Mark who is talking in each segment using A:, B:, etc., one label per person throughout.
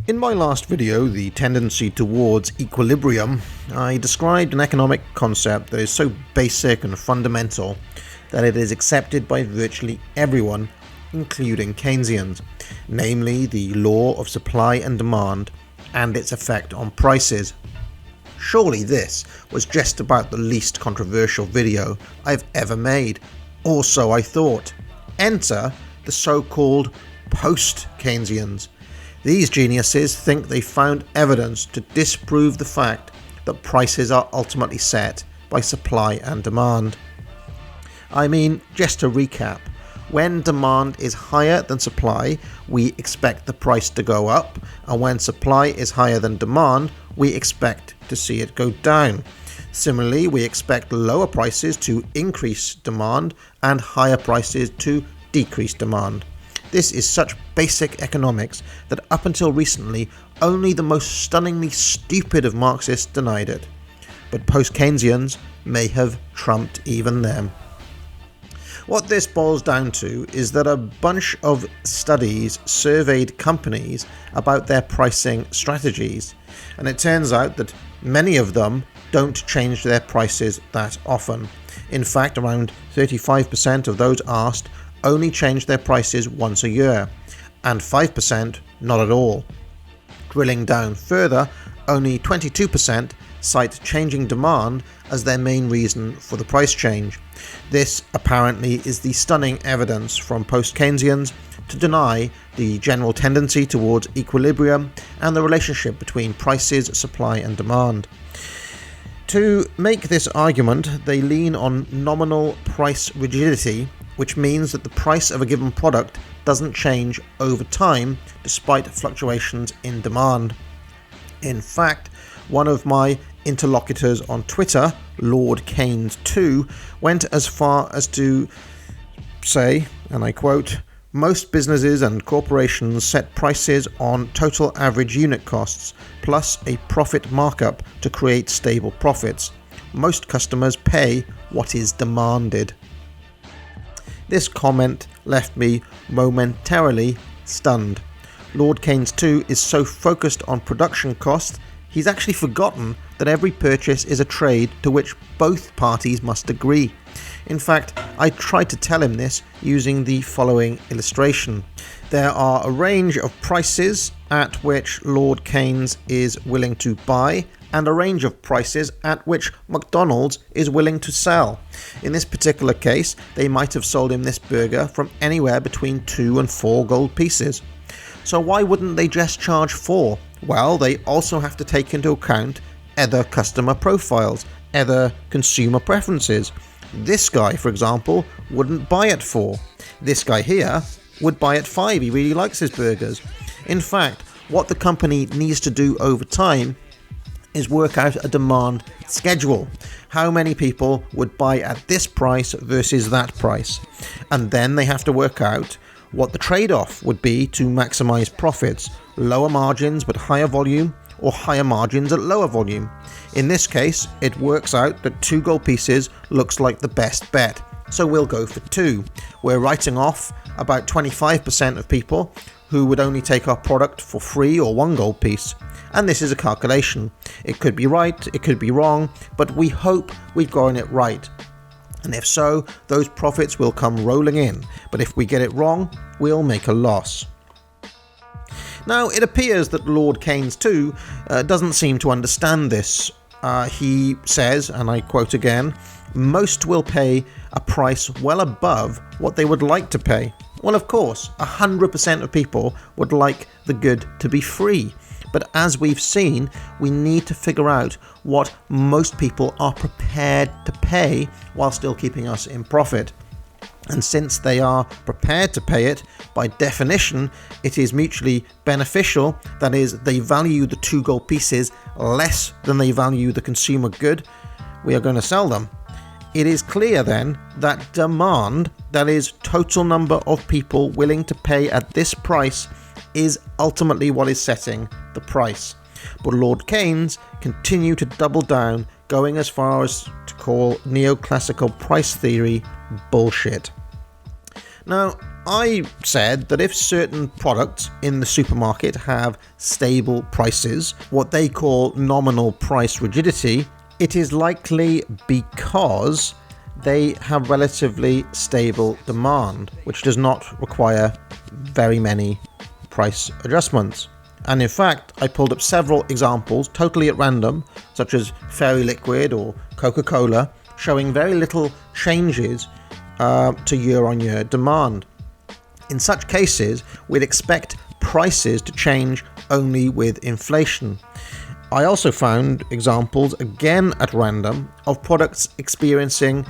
A: In my last video, The Tendency Towards Equilibrium, I described an economic concept that is so basic and fundamental that it is accepted by virtually everyone, including Keynesians, namely the law of supply and demand and its effect on prices. Surely this was just about the least controversial video I've ever made, or so I thought. Enter the so-called Post-Keynesians. These geniuses think they found evidence to disprove the fact that prices are ultimately set by supply and demand. I mean, just to recap, when demand is higher than supply, we expect the price to go up, and when supply is higher than demand, we expect to see it go down. Similarly, we expect lower prices to increase demand and higher prices to decrease demand. This is such basic economics that up until recently, only the most stunningly stupid of Marxists denied it. But post-Keynesians may have trumped even them. What this boils down to is that a bunch of studies surveyed companies about their pricing strategies, and it turns out that many of them don't change their prices that often. In fact, around 35% of those asked only change their prices once a year, and 5% not at all. Drilling down further, only 22% cite changing demand as their main reason for the price change. This apparently is the stunning evidence from post-Keynesians to deny the general tendency towards equilibrium and the relationship between prices, supply and demand. To make this argument, they lean on nominal price rigidity, which means that the price of a given product doesn't change over time despite fluctuations in demand. In fact, one of my interlocutors on Twitter, Lord Keynes 2, went as far as to say, and I quote, "Most businesses and corporations set prices on total average unit costs, plus a profit markup to create stable profits. Most customers pay what is demanded." This comment left me momentarily stunned. Lord Keynes 2 is so focused on production costs, he's actually forgotten that every purchase is a trade to which both parties must agree. In fact, I tried to tell him this using the following illustration. There are a range of prices at which Lord Keynes is willing to buy and a range of prices at which McDonald's is willing to sell. In this particular case, they might have sold him this burger from anywhere between 2 and 4 gold pieces. So why wouldn't they just charge 4? Well, they also have to take into account other customer profiles, other consumer preferences. This guy, for example, wouldn't buy at 4. This guy here would buy at 5. He really likes his burgers. In fact, what the company needs to do over time is work out a demand schedule. How many people would buy at this price versus that price? And then they have to work out what the trade-off would be to maximize profits. Lower margins but higher volume, or higher margins at lower volume. In this case, it works out that 2 gold pieces looks like the best bet, so we'll go for 2. We're writing off about 25% of people who would only take our product for free or 1 gold piece. And this is a calculation. It could be right, it could be wrong, but we hope we've gotten it right. And if so, those profits will come rolling in. But if we get it wrong, we'll make a loss. Now, it appears that Lord Keynes 2 doesn't seem to understand this. He says, and I quote again, "Most will pay a price well above what they would like to pay." Well, of course, 100% of people would like the good to be free. But as we've seen, we need to figure out what most people are prepared to pay while still keeping us in profit. And since they are prepared to pay it, by definition, it is mutually beneficial. That is, they value the 2 gold pieces less than they value the consumer good we are going to sell them. It is clear then that demand, that is, total number of people willing to pay at this price, is ultimately what is setting the price. But Lord Keynes continued to double down, going as far as to call neoclassical price theory bullshit. Now, I said that if certain products in the supermarket have stable prices, what they call nominal price rigidity, it is likely because they have relatively stable demand, which does not require very many price adjustments. And in fact, I pulled up several examples totally at random, such as Fairy Liquid or Coca-Cola, showing very little changes to year-on-year demand. In such cases, we'd expect prices to change only with inflation. I also found examples, again at random, of products experiencing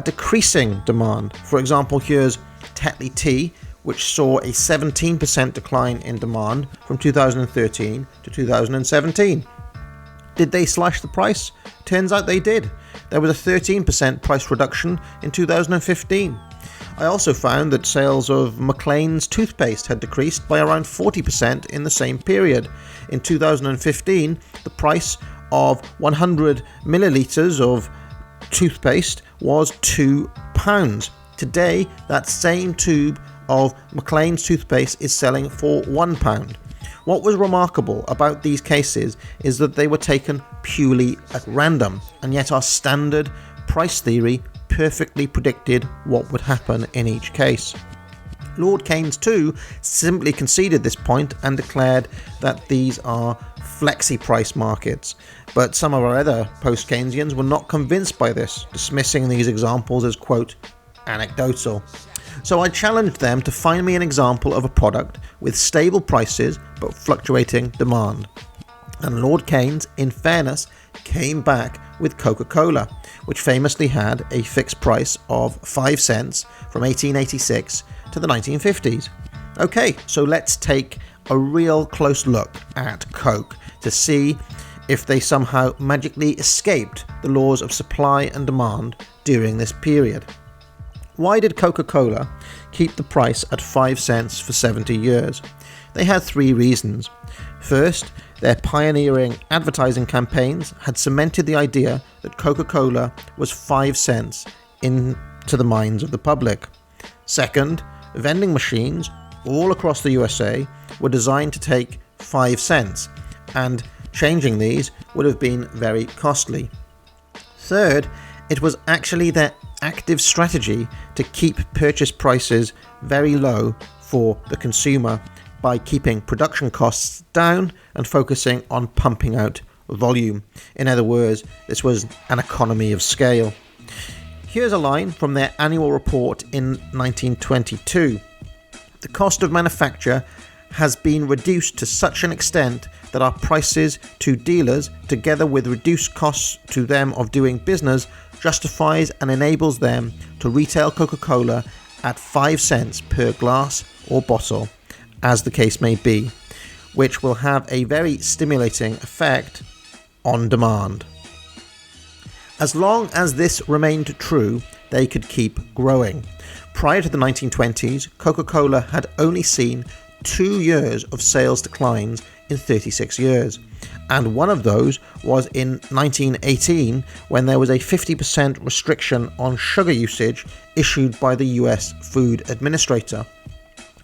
A: decreasing demand. For example, here's Tetley Tea, which saw a 17% decline in demand from 2013 to 2017. Did they slash the price? Turns out they did. There was a 13% price reduction in 2015. I also found that sales of Maclean's toothpaste had decreased by around 40% in the same period. In 2015, the price of 100 millilitres of toothpaste was £2. Today, that same tube of Maclean's toothpaste is selling for £1. What was remarkable about these cases is that they were taken purely at random, and yet our standard price theory perfectly predicted what would happen in each case. Lord Keynes too simply conceded this point and declared that these are flexi-price markets, but some of our other post-Keynesians were not convinced by this, dismissing these examples as, quote, anecdotal. So I challenged them to find me an example of a product with stable prices but fluctuating demand. And Lord Keynes, in fairness, came back with Coca-Cola, which famously had a fixed price of 5 cents from 1886 to the 1950s. Okay, so let's take a real close look at Coke to see if they somehow magically escaped the laws of supply and demand during this period. Why did Coca-Cola keep the price at 5 cents for 70 years? They had 3 reasons. First, their pioneering advertising campaigns had cemented the idea that Coca-Cola was 5 cents into the minds of the public. Second, vending machines all across the USA were designed to take 5 cents, and changing these would have been very costly. Third, it was actually their active strategy to keep purchase prices very low for the consumer by keeping production costs down and focusing on pumping out volume. In other words, this was an economy of scale. Here's a line from their annual report in 1922. The cost of manufacture has been reduced to such an extent that our prices to dealers, together with reduced costs to them of doing business, justifies and enables them to retail Coca-Cola at 5 cents per glass or bottle, as the case may be, which will have a very stimulating effect on demand. As long as this remained true, they could keep growing. Prior to the 1920s, Coca-Cola had only seen 2 years of sales declines in 36 years, and one of those was in 1918 when there was a 50% restriction on sugar usage issued by the US Food Administrator.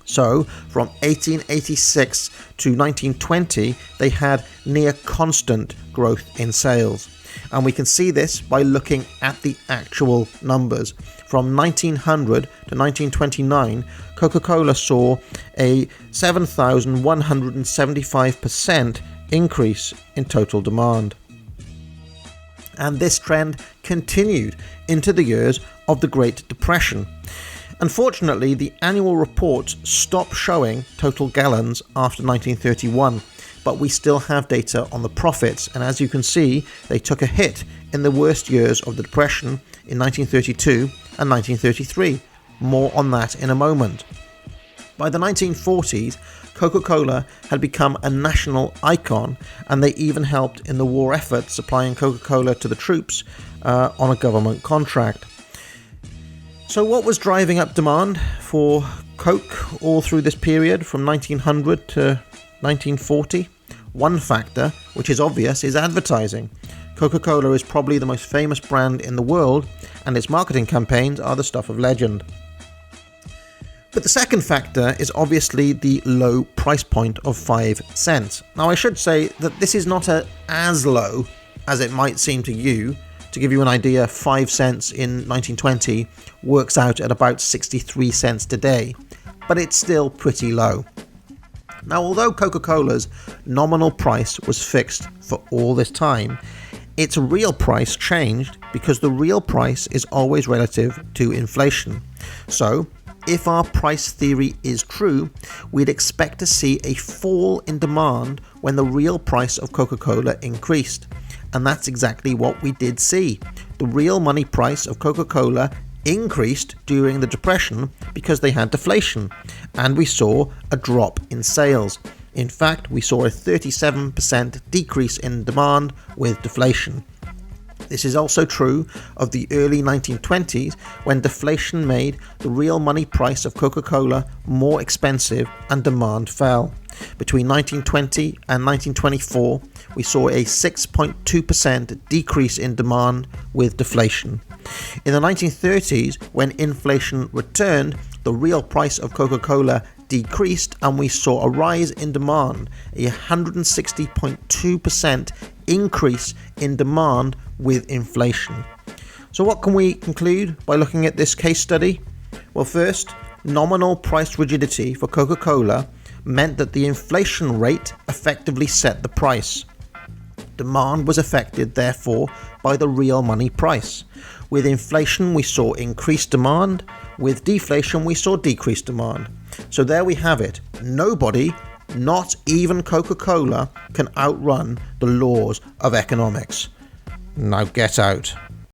A: So, from 1886 to 1920, they had near constant growth in sales. And we can see this by looking at the actual numbers. From 1900 to 1929, Coca-Cola saw a 7,175% increase in total demand. And this trend continued into the years of the Great Depression. Unfortunately, the annual reports stopped showing total gallons after 1931, but we still have data on the profits, and as you can see, they took a hit in the worst years of the Depression in 1932 and 1933. More on that in a moment. By the 1940s, Coca-Cola had become a national icon, and they even helped in the war effort, supplying Coca-Cola to the troops on a government contract. So what was driving up demand for Coke all through this period from 1900 to 1940? One factor, which is obvious, is advertising. Coca-Cola is probably the most famous brand in the world, and its marketing campaigns are the stuff of legend. But the second factor is obviously the low price point of 5 cents. Now I should say that this is not as low as it might seem to you. To give you an idea, 5 cents in 1920 works out at about 63 cents today, but it's still pretty low. Now, although Coca-Cola's nominal price was fixed for all this time, its real price changed because the real price is always relative to inflation. So, if our price theory is true, we'd expect to see a fall in demand when the real price of Coca-Cola increased. And that's exactly what we did see. The real money price of Coca-Cola increased during the Depression because they had deflation, and we saw a drop in sales. In fact, we saw a 37% decrease in demand with deflation. This is also true of the early 1920s, when deflation made the real money price of Coca-Cola more expensive and demand fell. Between 1920 and 1924, we saw a 6.2% decrease in demand with deflation. In the 1930s, when inflation returned, the real price of Coca-Cola decreased and we saw a rise in demand, a 160.2% increase in demand with inflation. So what can we conclude by looking at this case study? Well, first, nominal price rigidity for Coca-Cola meant that the inflation rate effectively set the price. Demand was affected, therefore, by the real money price. With inflation, we saw increased demand. With deflation, we saw decreased demand. So there we have it. Nobody, not even Coca-Cola, can outrun the laws of economics. Now get out.